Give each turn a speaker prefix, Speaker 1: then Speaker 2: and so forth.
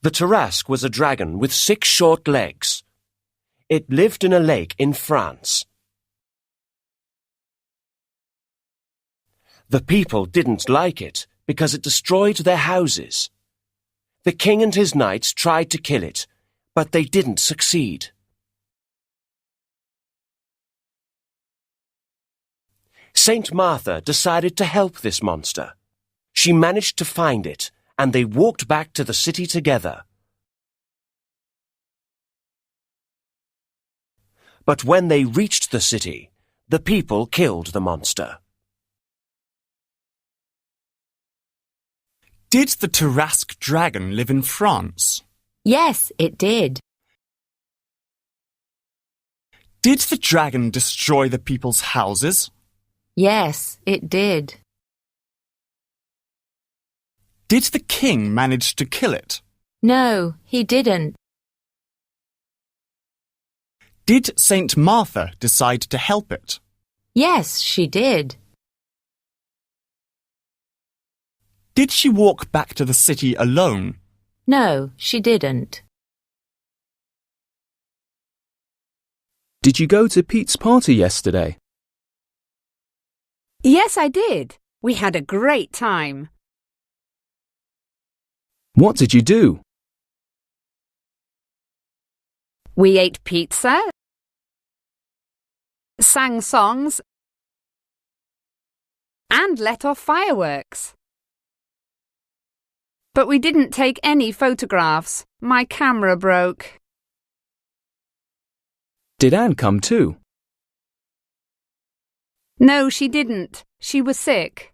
Speaker 1: The Tarasque was a dragon with 6 short legs. It lived in a lake in France. The people didn't like it because it destroyed their houses. The king and his knights tried to kill it, but they didn't succeed. Saint Martha decided to help this monster. She managed to find it, and they walked back to the city together. But when they reached the city, the people killed the monster.
Speaker 2: Did the Tarasque dragon live in France?
Speaker 3: Yes, it did.
Speaker 2: Did the dragon destroy the people's houses?
Speaker 3: Yes, it did.
Speaker 2: Did the king manage to kill it?
Speaker 3: No, he didn't.
Speaker 2: Did Saint Martha decide to help it?
Speaker 3: Yes, she did.
Speaker 2: Did she walk back to the city alone?
Speaker 3: No, she didn't.
Speaker 4: Did you go to Pete's party yesterday?
Speaker 5: Yes, I did. We had a great time.
Speaker 4: What did you do?
Speaker 5: We ate pizza, sang songs, and let off fireworks. But we didn't take any photographs. My camera broke.
Speaker 4: Did Anne come too?
Speaker 5: No, she didn't. She was sick.